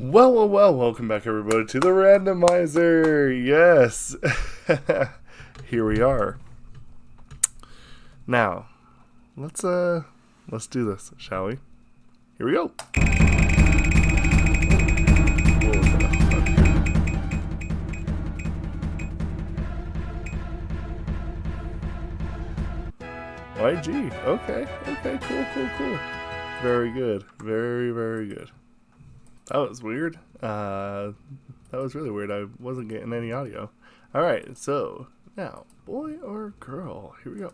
Well, welcome back everybody to the randomizer. Yes. Here we are. Now, let's do this, shall we? Here we go. YG. Okay, cool. Very good. Very good. That was weird. That was really weird. I wasn't getting any audio. Alright, so now, boy or girl? Here we go.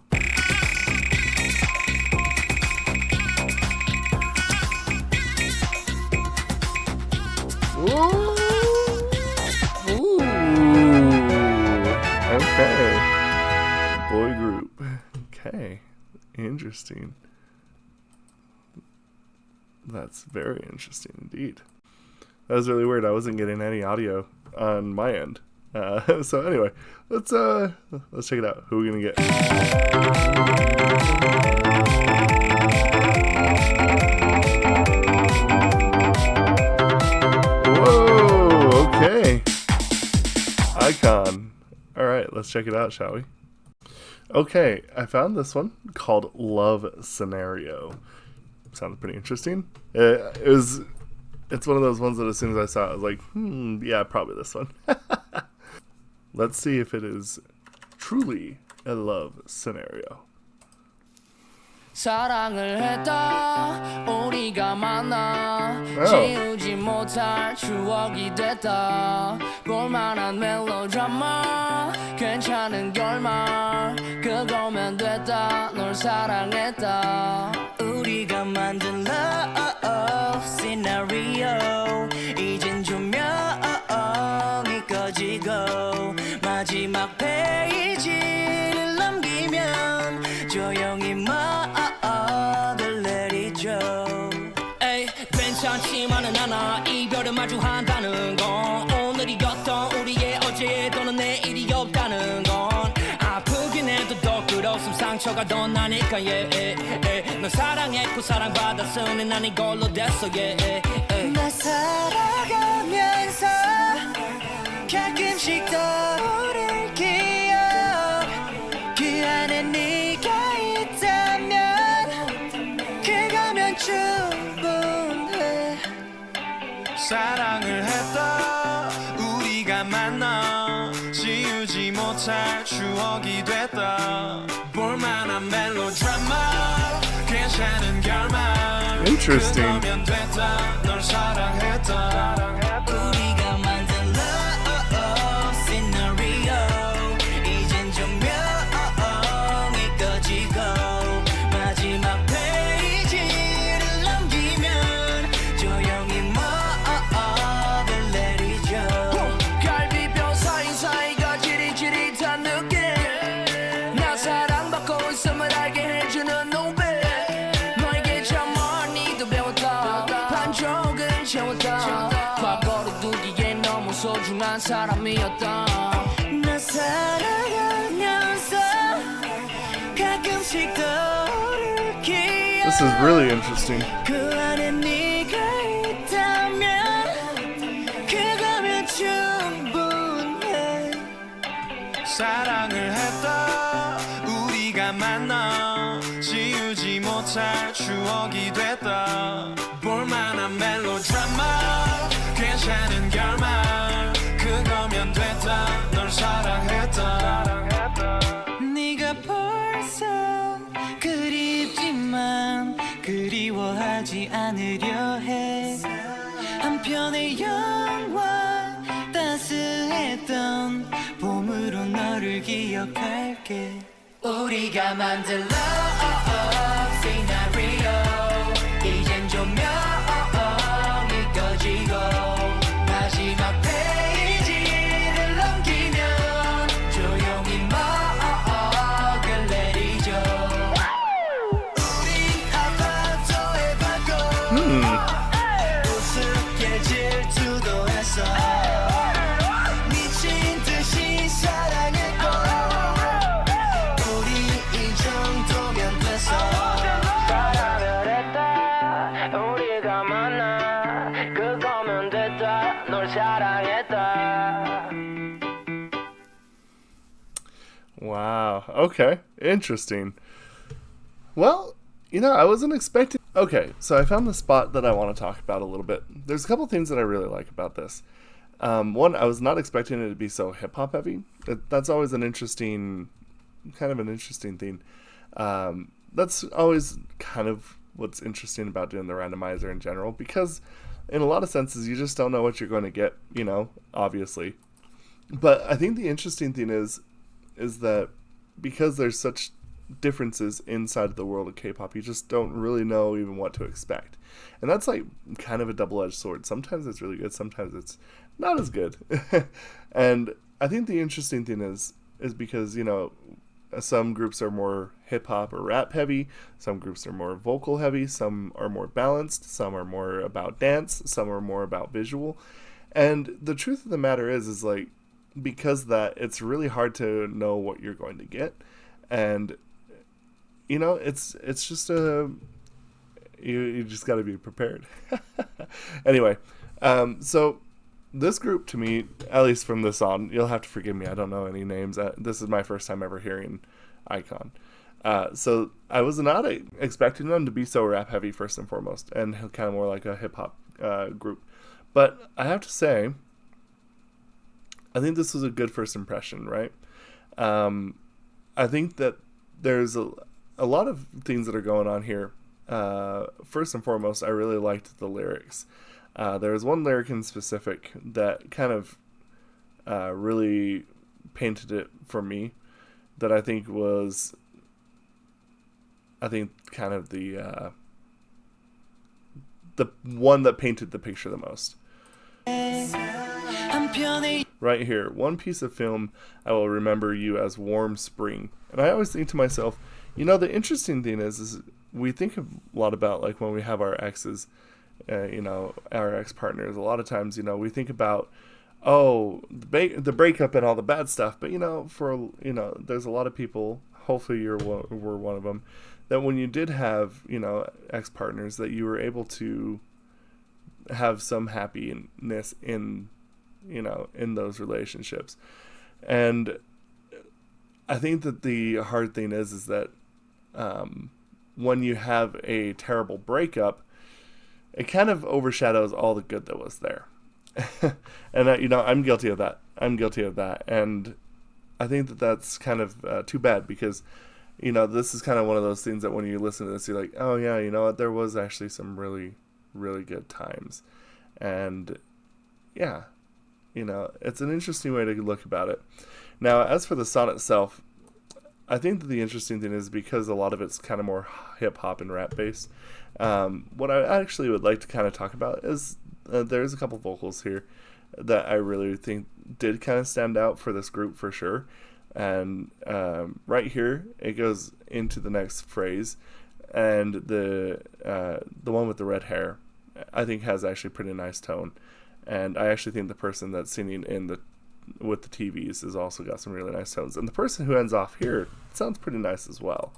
Ooh. Okay. Boy group. Okay. Interesting. That's very interesting indeed. That was really weird. I wasn't getting any audio on my end. So anyway, let's check it out. Who are we gonna get? Whoa! Okay. Ikon. All right, let's check it out, shall we? Okay, I found this one called Love Scenario. Sounds pretty interesting. It's one of those ones that as soon as I saw it, I was like, yeah, probably this one. Let's see if it is truly a love scenario. 사랑을 했다 우리가 만나 지우지 못할 추억이 됐다 볼만한 멜로드라마 괜찮은 결말 그거면 됐다 널 사랑했다 우리가 만든 love scenario 이젠 조명이 꺼지고 마지막 페이지를 넘기면 조용히 괜찮지만은 않아 이별을 마주한다는 건 오늘이었던 우리의 어제 또는 내일이 없다는 건 아프긴 해도 더 끝없음 상처가 더 나니까 널 사랑했고 사랑받았으니 난 이걸로 됐어 나 살아가면서 가끔씩 떠오를 기억 그 안에 네가 있다면 그거면 사랑을 했다 우리가 만나 지우지 못할 추억이 됐다 볼만한 멜로드라마 괜찮은 결말 Interesting. 그거면 됐다 널 사랑했다 우리가 만든 love scenario 이젠 조명이 꺼지고 마지막 페이지를 넘기면 조용히 갈비뼈 사이사이가 지릿지릿한 느낌 나 사랑받고 있음을 알게 해주는 눈빛 너에게 참 많이도 배웠다 반쪽은 채웠다 과거로 두기에 너무 소중한 사람이었다 나 살아가면서 가끔씩 떠오를 기억 This is really interesting. 그 안에 네가 있다면 그거면 충분해 사랑을 했다 우리가 만나 지우지 못할 추억이 됐다 볼만한 멜로드라마 괜찮은 결말 그거면 됐다 널 사랑했다 네가 벌써 그립지만 그리워하지 않으려 해 한편의 영화 따스했던 봄으로 너를 기억할게 우리가 만든 love scenario 이젠 조명이 꺼지고 마지막 페이지를 넘기면 조용히 먹을 내리죠 우린 아파트의 발코 우습게 질투도 했어 미친 듯이 사랑했고 우리 이 정도면 됐어 사랑했다. Wow. Okay. Interesting. Well, I wasn't expecting. Okay, so I found the spot that I want to talk about a little bit. There's a couple things that I really like about this. One, I was not expecting it to be so hip hop heavy. That's always an interesting thing. That's always kind of what's interesting about doing the randomizer in general, because in a lot of senses you just don't know what you're going to get, obviously. But I think the interesting thing is that because there's such differences inside of the world of K-pop, you just don't really know even what to expect. And that's like kind of a double-edged sword. Sometimes it's really good, sometimes it's not as good. And I think the interesting thing is because, some groups are more hip-hop or rap heavy, some groups are more vocal heavy, some are more balanced, some are more about dance, some are more about visual. And the truth of the matter is like, because that, it's really hard to know what you're going to get. And it's just you just got to be prepared. Anyway, so this group, to me, at least from this on, you'll have to forgive me, I don't know any names. This is my first time ever hearing Ikon. So I was not expecting them to be so rap heavy, first and foremost, and kind of more like a hip hop group. But I have to say, I think this was a good first impression, right? I think that there's a lot of things that are going on here. First and foremost, I really liked the lyrics. There was one lyric in specific that kind of really painted it for me, that I think was, kind of the one that painted the picture the most. Right here, one piece of film, I will remember you as warm spring. And I always think to myself, the interesting thing is we think a lot about, like, when we have our exes, our ex-partners, a lot of times, we think about, the breakup and all the bad stuff. But, there's a lot of people, hopefully you were one of them, that when you did have, ex-partners, that you were able to have some happiness in those relationships. And I think that the hard thing is that when you have a terrible breakup, it kind of overshadows all the good that was there. And I'm guilty of that. And I think that that's kind of too bad, because this is kind of one of those things that when you listen to this, you're like, oh yeah, you know what, there was actually some really, really good times. And yeah, it's an interesting way to look about it. Now, as for the song itself, I think that the interesting thing is because a lot of it's kind of more hip-hop and rap-based, what I actually would like to kind of talk about is there's a couple vocals here that I really think did kind of stand out for this group for sure. And right here, it goes into the next phrase, and the one with the red hair, I think, has actually pretty nice tone. And I actually think the person that's singing with the TVs has also got some really nice tones. And the person who ends off here sounds pretty nice as well.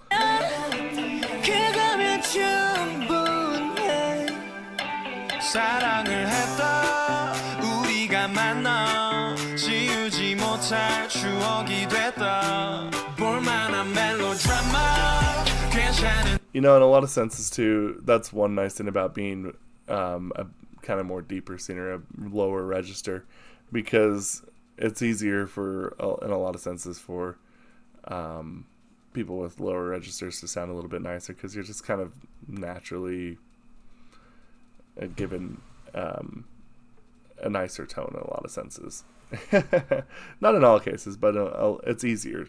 사랑을 했다 우리가 만나 지우지 못할 추억이 됐다 볼만한 멜로드라마 괜찮은. In a lot of senses too, that's one nice thing about being a kind of more deeper singer, a lower register, because it's easier in a lot of senses for people with lower registers to sound a little bit nicer, because you're just kind of naturally given a nicer tone in a lot of senses. Not in all cases, but it's easier.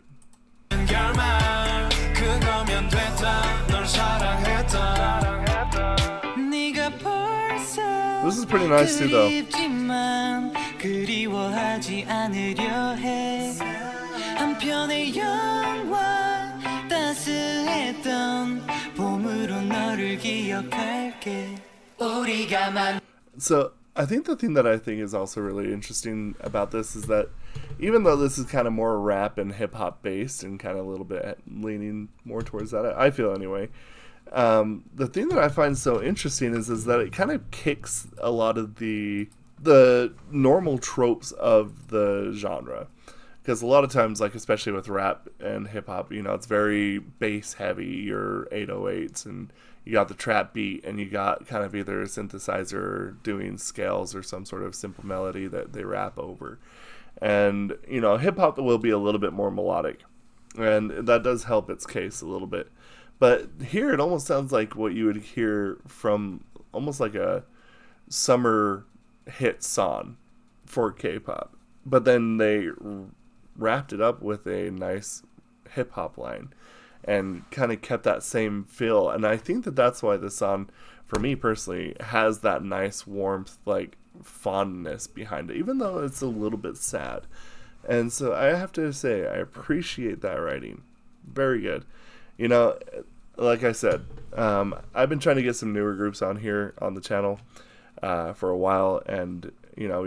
This is pretty nice too, though. 그리워하지 않으려 해 한편의 영화 따스했던 봄으로 너를 기억할게 우리가 So I think the thing that I think is also really interesting about this is that even though this is kind of more rap and hip hop based and kind of a little bit leaning more towards that, I feel anyway, the thing that I find so interesting is that it kind of kicks a lot of the the normal tropes of the genre. Because a lot of times, like especially with rap and hip hop, you know, it's very bass heavy. Your 808s, and you got the trap beat, and you got kind of either a synthesizer doing scales or some sort of simple melody that they rap over. And you know, hip hop will be a little bit more melodic, and that does help its case a little bit. But here, it almost sounds like what you would hear from almost like a summer hit song for K-pop. But then they wrapped it up with a nice hip hop line and kind of kept that same feel. And I think that that's why this song, for me personally, has that nice warmth, like fondness behind it, even though it's a little bit sad. And so I have to say, I appreciate that writing. Very good. You know, like I said, I've been trying to get some newer groups on here on the channel for a while, and you know,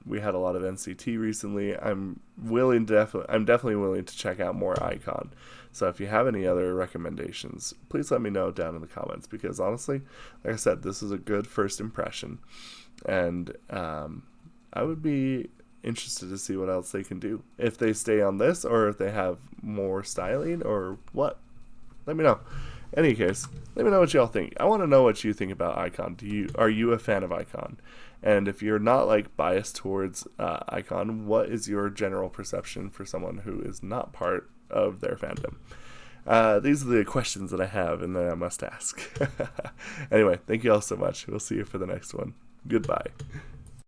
we had a lot of NCT recently. I'm definitely willing to check out more Ikon. So if you have any other recommendations, please let me know down in the comments, because honestly, like I said, this is a good first impression, and I would be interested to see what else they can do, if they stay on this or if they have more styling or what. Let me know. Any case, let me know what y'all think. I want to know what you think about Ikon. Are you a fan of Ikon? And if you're not like biased towards Ikon, what is your general perception for someone who is not part of their fandom? These are the questions that I have and that I must ask. Anyway, thank you all so much. We'll see you for the next one. Goodbye.